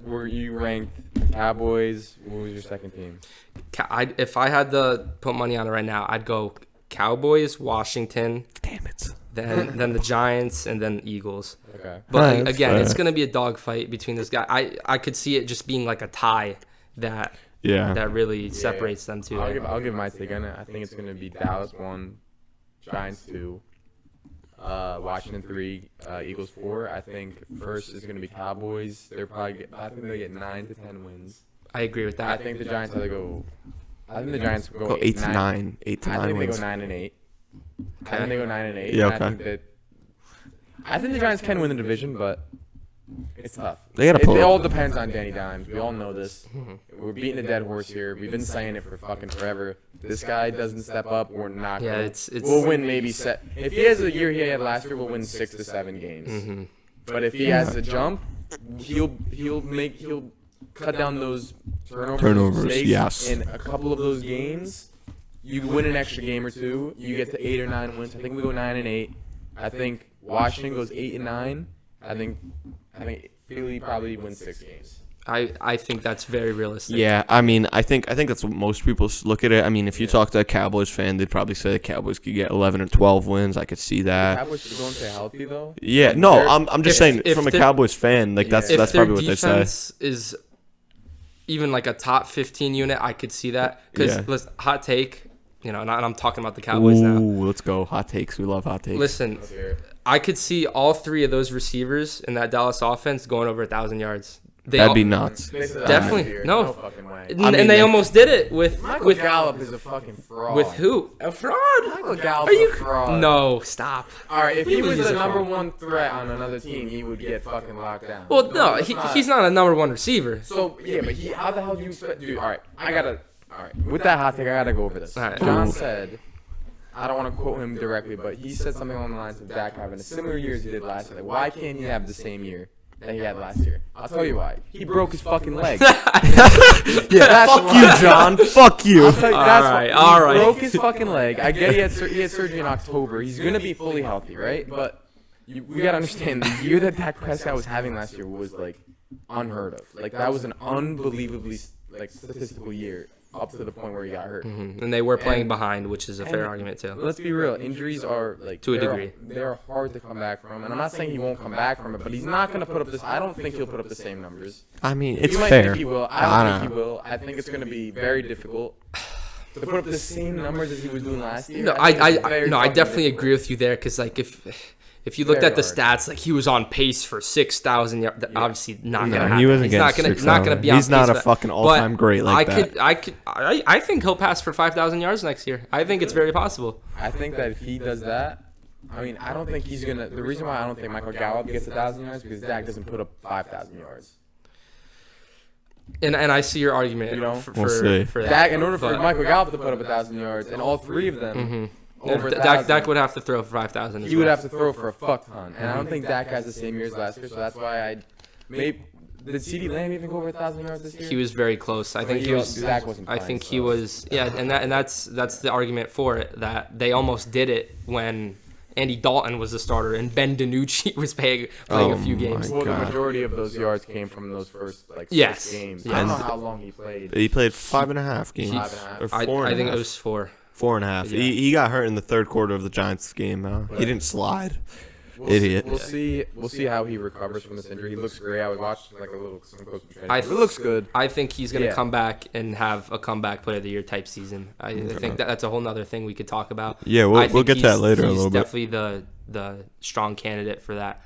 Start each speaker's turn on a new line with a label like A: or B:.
A: were you ranked Cowboys? What was your second team?
B: If I had to put money on it right now, I'd go Cowboys, Washington.
C: Damn it.
B: Then the Giants, and then the Eagles.
A: Okay.
B: But
C: That's
B: again,
C: fair.
B: it's going to be a dogfight between those guys. I could see it just being like a tie that really separates them two.
A: I'll give my take on it. I think it's going to be Dallas 1, Giants 2, Washington 3, Eagles 4. I think first is going to be Cowboys. I think they get 9 to 10 wins.
B: I agree with that.
A: I think the Giants have to go. I think the Giants will go
C: 8 to 9. 8 to 9
A: I think
C: wins.
A: they go 9 and 8.
B: Okay.
A: I think they go 9 and 8.
C: Yeah,
A: and I think the Giants can win the division, but it's tough.
C: They gotta pull
A: It
C: it.
A: all depends on Danny Dimes. We all know this. We're beating a dead horse here. We've been saying it for fucking forever. This guy doesn't step up, we're not.
B: Yeah,
A: gonna,
B: it's.
A: We'll win maybe if he has a year he had last year, we'll win 6 to 7 games.
B: Mm-hmm.
A: But if he has a jump, he'll cut down those turnovers. Mistakes,
C: yes.
A: In a couple of those games, you win an extra game or two. You get to 8 or 9 wins. I think we go 9 and 8. I think Washington goes 8 and 9. I think Philly probably wins 6 games.
B: I think that's very realistic.
C: Yeah, I mean, I think that's what most people look at it. I mean, if you talk to a Cowboys fan, they'd probably say the Cowboys could get 11 or 12 wins. I could see that.
A: Cowboys should go and stay healthy though.
C: Yeah, no, I'm just saying from a
B: their-
C: Cowboys fan, like that's
B: If their
C: probably what they say.
B: defense is even like a top 15 unit, I could see that. Because listen, hot take, and I'm talking about the Cowboys now.
C: Let's go. Hot takes. We love hot takes.
B: Listen,
A: Let's hear it.
B: I could see all three of those receivers in that Dallas offense going over 1,000 yards.
C: That'd be nuts.
A: They said that
B: Definitely.
A: last year.
B: No.
A: Fucking way.
B: And they almost did it with
A: Michael Gallup is a fucking fraud.
B: with who? A fraud?
A: Michael Gallup's
B: Are you
A: a fraud.
B: No, stop.
A: All right, if he was
B: He's
A: the
B: a
A: number
B: fraud.
A: one threat on another team, he would get fucking locked down.
B: Well, no,
A: that's
B: he's not a number one receiver.
A: So yeah, but how the hell do you expect? Dude, all right, with that hot take, I gotta go over this.
B: All right.
A: John said, I don't want to quote him directly, but he said something along the lines of Dak having a similar year as he did last year. Like, why can't he have the same year that he had last year? I'll tell you why. He broke his fucking leg.
C: Fuck you, John. Fuck you.
A: I'll tell you, that's why.
B: all right.
A: He broke his fucking leg. I get he had surgery in October. He's gonna be fully healthy, right? But we gotta understand the year that Dak Prescott was having last year was like unheard of. Like that was an unbelievably statistical year up to the point where he got hurt.
B: Mhm. And they were playing
A: And-
B: behind, which is a fair
A: and
B: argument too.
A: Let's be real. Injuries are
B: To a
A: they're-
B: degree.
A: They're hard to come back from, and I'm not saying he won't come back from it, but he's not gonna put up this. I don't think he'll put up the same numbers.
C: I mean, it's
A: You might
C: fair.
A: think he will. I don't think he will. I think it's gonna be very difficult to put up the same numbers as he was doing last year.
B: No,
A: think it's
B: I
A: very
B: no, I
A: fucking
B: definitely
A: difficult.
B: agree with you there because like if you looked
A: Very
B: at the
A: hard.
B: stats, like he was on pace for 6,000 yards. Obviously, not gonna
C: No,
B: happen.
C: he wasn't
B: He's not
C: getting
B: gonna not gonna
C: 6,000.
B: be on
C: He's not
B: pace
C: a
B: for that.
C: fucking all-time
B: But
C: great like that.
B: I think he'll pass for 5,000 yards next year. I think it's very possible.
A: I think that if he does that, I mean, I don't think he's gonna. The reason why I don't think Michael Gallup gets 1,000 yards because Dak doesn't put up 5,000 yards.
B: And I see your argument
A: You know,
B: for,
C: we'll see.
B: for that.
A: Dak, in order for
B: But-
A: Michael Gallup to put up 1,000 yards, and all three of them over
B: Dak
A: 1,000,
B: would have to throw for 5,000.
A: he would have to throw for a fuck ton. And I don't think Dak has the same year as last year, so that's why did CeeDee Lamb even go over 1,000 yards this year?
B: He was very close. I think he was.
A: Dak wasn't
B: I
A: playing,
B: think
A: so.
B: he was. Yeah, and that's the argument for it that they almost did it when Andy Dalton was the starter and Ben DiNucci was playing a few games.
A: Well, the
C: God.
A: majority of those yards came from those first
B: Yes.
A: 6 games.
B: Yes.
A: I don't know how long he played.
C: He played 5.5 games.
A: 5.5.
C: Or 4
B: I
C: and a
B: think it
C: half.
B: was 4.
C: 4.5.
B: Yeah.
C: He got hurt in the third quarter of the Giants game. He didn't slide. Idiot.
A: We'll see how he recovers from this injury. He looks great. I watched some clips from training.
B: I-
A: It looks good.
B: I think he's going to
A: Yeah.
B: come back and have a comeback player of the year type season. I think that's a whole nother thing we could talk about.
C: Yeah,
B: I
C: we'll
B: think
C: get to that later a
B: he's
C: little bit.
B: definitely the strong candidate for that.